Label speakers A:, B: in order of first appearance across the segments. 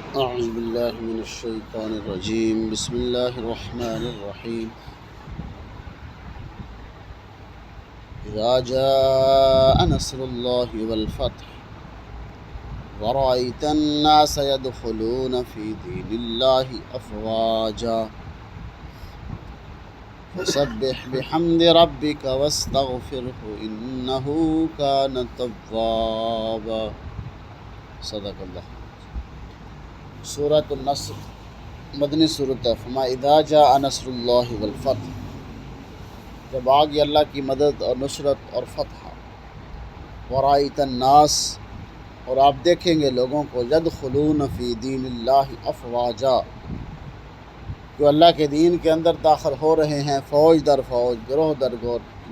A: أعوذ بالله من الشيطان الرجيم بسم الله الرحمن الرحيم إذا جاء نصر الله والفتح ورأيت الناس يدخلون في دين الله أفواجا فسبح بحمد ربك واستغفره إنه كان توابا صدق اللہ۔ سورۃ النصر مدنی صورت ہے۔ فما اذا جاء نصر اللہ والفتح، جب آ گئی اللہ کی مدد اور نصرت اور فتح، ورأیت الناس، اور آپ دیکھیں گے لوگوں کو، یدخلون فی دین اللہ افواجا، جو اللہ کے دین کے اندر داخل ہو رہے ہیں فوج در فوج، گروہ در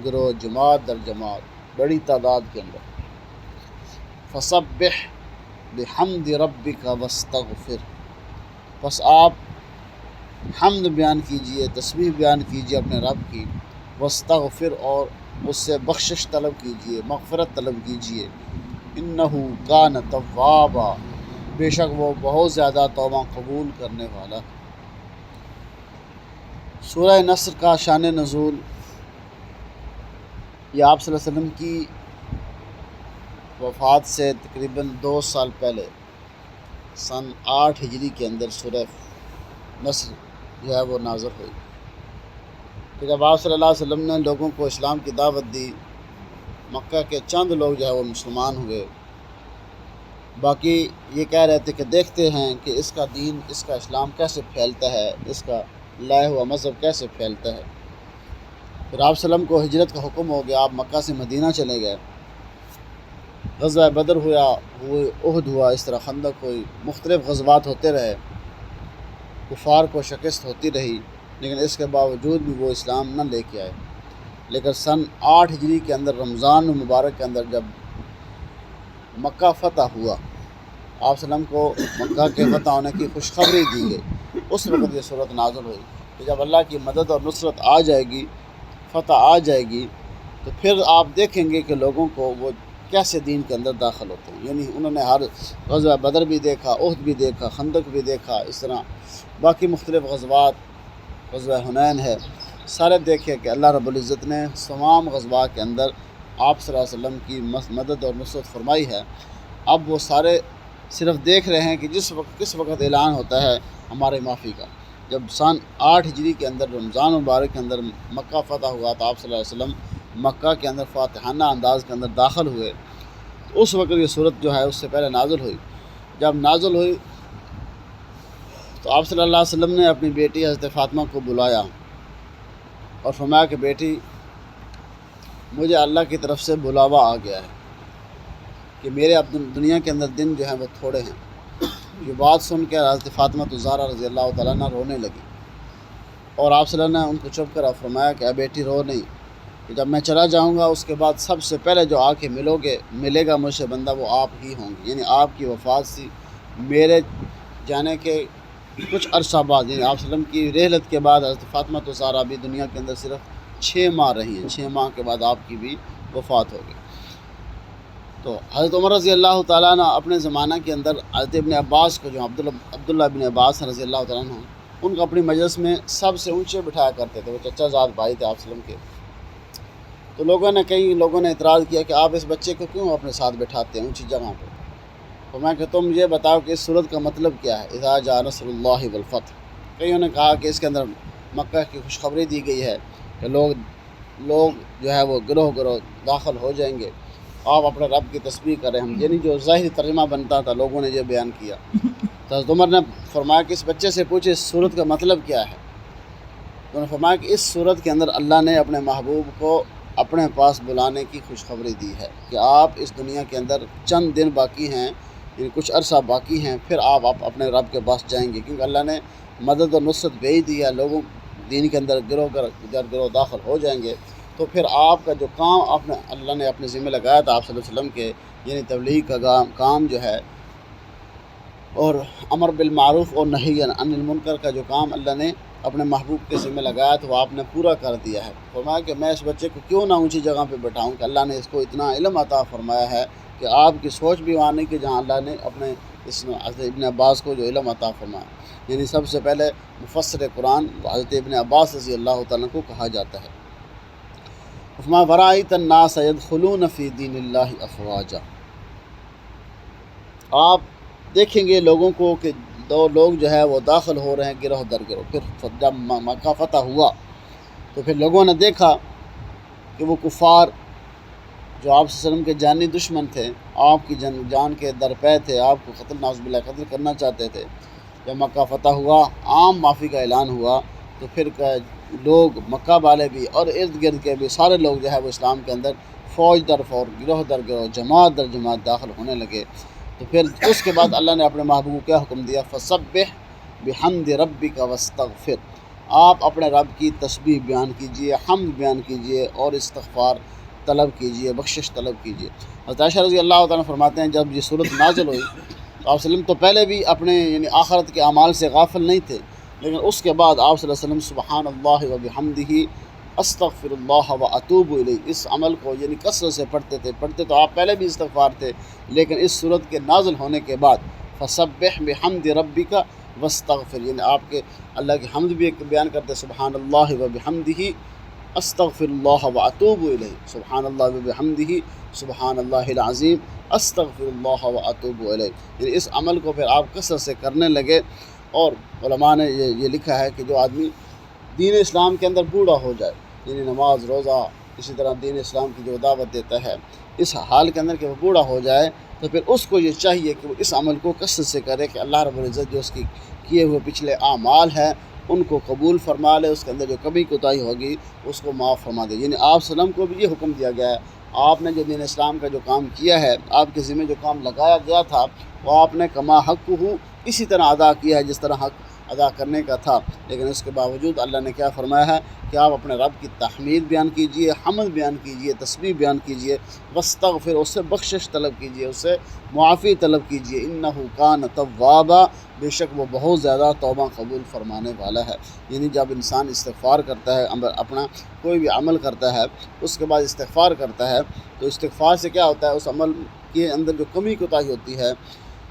A: گروہ، جماعت در جماعت، بڑی تعداد کے اندر۔ فسبح بحمد ربک واستغفر، بس آپ حمد بیان کیجئے، تسبیح بیان کیجئے اپنے رب کی، واستغفر، اور اس سے بخشش طلب کیجئے، مغفرت طلب کیجئے، انہ کان توابا، بے شک وہ بہت زیادہ توبہ قبول کرنے والا۔ سورہ نصر کا شان نزول، یہ آپ صلی اللہ علیہ وسلم کی وفات سے تقریباً 2 سال پہلے سن 8 ہجری کے اندر سورہ نصر جو ہے وہ نازل ہوئی، کہ جب آپ صلی اللہ علیہ وسلم نے لوگوں کو اسلام کی دعوت دی، مکہ کے چند لوگ جو ہے وہ مسلمان ہوئے، باقی یہ کہہ رہے تھے کہ دیکھتے ہیں کہ اس کا دین، اس کا اسلام کیسے پھیلتا ہے، اس کا لایا ہوا مذہب کیسے پھیلتا ہے۔ پھر آپ صلی اللہ علیہ وسلم کو ہجرت کا حکم ہو گیا، آپ مکہ سے مدینہ چلے گئے، غزوہ بدر ہوئے، احد ہوا، اس طرح خندق ہوئی، مختلف غزوات ہوتے رہے، کفار کو شکست ہوتی رہی، لیکن اس کے باوجود بھی وہ اسلام نہ لے کے آئے۔ لیکن سن 8 ہجری کے اندر رمضان المبارک کے اندر جب مکہ فتح ہوا، آپ صلی اللہ علیہ وسلم کو مکہ کے فتح ہونے کی خوشخبری دی گئی، اس وقت یہ صورت نازل ہوئی کہ جب اللہ کی مدد اور نصرت آ جائے گی، فتح آ جائے گی، تو پھر آپ دیکھیں گے کہ لوگوں کو وہ کیسے دین کے اندر داخل ہوتے ہیں۔ یعنی انہوں نے ہر غزوہ بدر بھی دیکھا، احد بھی دیکھا، خندق بھی دیکھا، اس طرح باقی مختلف غزوات، غزوہ حنین ہے، سارے دیکھے کہ اللہ رب العزت نے تمام غزوات کے اندر آپ صلی اللہ علیہ وسلم کی مدد اور نصرت فرمائی ہے۔ اب وہ سارے صرف دیکھ رہے ہیں کہ کس وقت اعلان ہوتا ہے ہمارے معافی کا۔ جب سن 8 ہجری کے اندر رمضان مبارک کے اندر مکہ فتح ہوا تو آپ صلی اللہ علیہ وسلم مکہ کے اندر فاتحانہ انداز کے اندر داخل ہوئے، تو اس وقت یہ صورت جو ہے اس سے پہلے نازل ہوئی۔ جب نازل ہوئی تو آپ صلی اللہ علیہ وسلم نے اپنی بیٹی حضرت فاطمہ کو بلایا اور فرمایا کہ بیٹی، مجھے اللہ کی طرف سے بلاوا آ گیا ہے کہ میرے اب دنیا کے اندر دن جو ہیں وہ تھوڑے ہیں۔ یہ بات سن کے حضرت فاطمہ الزہرا رضی اللہ تعالیٰ عنہ رونے لگی، اور آپ صلی اللہ علیہ وسلم نے ان کو چپ کرا، فرمایا کہ اے بیٹی رو نہیں، کہ جب میں چلا جاؤں گا اس کے بعد سب سے پہلے جو آ کے ملے گا مجھ سے بندہ، وہ آپ ہی ہوں گے۔ یعنی آپ کی وفات سے میرے جانے کے کچھ عرصہ بعد، یعنی آپ صلی اللہ علیہ وسلم کی رحلت کے بعد حضرت فاطمہ الزہرا بھی دنیا کے اندر صرف 6 ماہ رہی ہیں، 6 ماہ کے بعد آپ کی بھی وفات ہو گئی۔ تو حضرت عمر رضی اللہ تعالیٰ عنہ اپنے زمانہ کے اندر حضرت ابن عباس کو، جو عبداللہ ابن عباس رضی اللہ تعالیٰ عنہ، ان کو اپنی مجلس میں سب سے اونچے بٹھایا کرتے تھے، وہ چچا زاد بھائی تھے آپ صلی اللہ علیہ وسلم کے۔ تو کئی لوگوں نے اعتراض کیا کہ آپ اس بچے کو کیوں اپنے ساتھ بٹھاتے ہیں اونچی جگہ پہ؟ تو میں کہ تم یہ بتاؤ کہ اس صورت کا مطلب کیا ہے، اذا جاء نصر اللہ والفتح۔ کئیوں نے کہا کہ اس کے اندر مکہ کی خوشخبری دی گئی ہے کہ لوگ جو ہے وہ گروہ داخل ہو جائیں گے، آپ اپنے رب کی تسبیح کریں۔ ہم یعنی جو ظاہری ترجمہ بنتا تھا لوگوں نے یہ بیان کیا۔ تو حضرت عمر نے فرمایا کہ اس بچے سے پوچھے اس صورت کا مطلب کیا ہے۔ تو انہوں نے فرمایا کہ اس صورت کے اندر اللہ نے اپنے محبوب کو اپنے پاس بلانے کی خوشخبری دی ہے کہ آپ اس دنیا کے اندر چند دن باقی ہیں، یعنی کچھ عرصہ باقی ہیں، پھر آپ اپنے رب کے پاس جائیں گے، کیونکہ اللہ نے مدد اور نصرت بھیج دی ہے، لوگوں دین کے اندر گروہ داخل ہو جائیں گے، تو پھر آپ کا جو کام اللہ نے اپنے ذمہ لگایا تھا آپ صلی اللہ علیہ وسلم کے، یعنی تبلیغ کا کام جو ہے، اور امر بالمعروف اور نہی عن المنکر کا جو کام اللہ نے اپنے محبوب کے ذمہ لگایا تو وہ آپ نے پورا کر دیا ہے۔ فرمایا کہ میں اس بچے کو کیوں نہ اونچی جگہ پہ بٹھاؤں، کہ اللہ نے اس کو اتنا علم عطا فرمایا ہے کہ آپ کی سوچ بھی وہاں نہیں کہ جہاں اللہ نے اپنے اس نے حضرت ابن عباس کو جو علم عطا فرمایا، یعنی سب سے پہلے مفسر قرآن حضرت ابن عباس رضی اللہ تعالیٰ کو کہا جاتا ہے۔ فرمایا ورأیت الناس یدخلون فی دین اللہ افواجا، آپ دیکھیں گے لوگوں کو کہ دو لوگ جو ہے وہ داخل ہو رہے ہیں گروہ در گروہ۔ پھر جب مکہ فتح ہوا تو پھر لوگوں نے دیکھا کہ وہ کفار جو آپ صلی اللہ علیہ وسلم کے جانی دشمن تھے، آپ کی جان کے درپے تھے، آپ کو قتل نعوذ باللہ قتل کرنا چاہتے تھے، جب مکہ فتح ہوا، عام معافی کا اعلان ہوا، تو پھر لوگ مکہ والے بھی اور ارد گرد کے بھی سارے لوگ جو ہے وہ اسلام کے اندر فوج در فوج، گروہ در گروہ، جماعت در جماعت داخل ہونے لگے۔ تو پھر اس کے بعد اللہ نے اپنے محبوب کو کیا حکم دیا؟ فسبح بحمد ربک واستغفر، آپ اپنے رب کی تسبیح بیان کیجئے، حمد بیان کیجئے اور استغفار طلب کیجئے، بخشش طلب کیجئے۔ حضرت عائشہ رضی اللہ تعالیٰ فرماتے ہیں جب یہ صورت نازل ہوئی تو آپ صلی اللہ علیہ وسلم تو پہلے بھی اپنے یعنی آخرت کے اعمال سے غافل نہیں تھے، لیکن اس کے بعد آپ صلی اللہ علیہ وسلم سبحان اللہ و بحمدہ استغفر اللہ و اتوب الیہ اس عمل کو یعنی کثرت سے پڑھتے تو آپ پہلے بھی استغفار تھے، لیکن اس صورت کے نازل ہونے کے بعد فسبح بحمد ربک واستغفر، یعنی آپ کے اللہ کی حمد بھی بیان کرتے سبحان اللہ و بحمدہ استغفر اللہ و اتوب الیہ، سبحان اللہ و بحمدہ سبحان اللہ العظیم استغفر اللہ و اتوب الیہ، یعنی اس عمل کو پھر آپ کثرت سے کرنے لگے۔ اور علماء نے یہ لکھا ہے کہ جو آدمی دین اسلام کے اندر بوڑھا ہو جائے، یعنی نماز روزہ اسی طرح دین اسلام کی جو دعوت دیتا ہے، اس حال کے اندر کہ وہ بوڑھا ہو جائے تو پھر اس کو یہ چاہیے کہ وہ اس عمل کو کثرت سے کرے کہ اللہ رب العزت جو اس کی کیے ہوئے پچھلے اعمال ہیں ان کو قبول فرما لے، اس کے اندر جو کمی کوتاہی ہوگی اس کو معاف فرما دے۔ یعنی آپ صلی اللہ علیہ وسلم کو بھی یہ حکم دیا گیا ہے، آپ نے جو دین اسلام کا جو کام کیا ہے، آپ کے ذمہ جو کام لگایا گیا تھا وہ آپ نے کما حق ہو اسی طرح ادا کیا ہے جس طرح حق ادا کرنے کا تھا، لیکن اس کے باوجود اللہ نے کیا فرمایا ہے کہ آپ اپنے رب کی تحمید بیان کیجئے، حمد بیان کیجئے، تسبیح بیان کیجئے، واستغفر، اس سے بخشش طلب کیجئے، اس سے معافی طلب کیجئے، انہ کان توابا، بے شک وہ بہت زیادہ توبہ قبول فرمانے والا ہے۔ یعنی جب انسان استغفار کرتا ہے، اپنا کوئی بھی عمل کرتا ہے، اس کے بعد استغفار کرتا ہے تو استغفار سے کیا ہوتا ہے؟ اس عمل کے اندر جو کمی کوتاہی ہوتی ہے،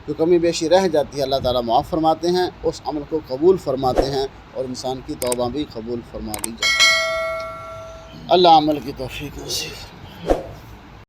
A: جو کمی بیشی رہ جاتی ہے، اللہ تعالیٰ معاف فرماتے ہیں، اس عمل کو قبول فرماتے ہیں اور انسان کی توبہ بھی قبول فرما لی جاتی ہے۔ اللہ عمل کی توفیق نصیب۔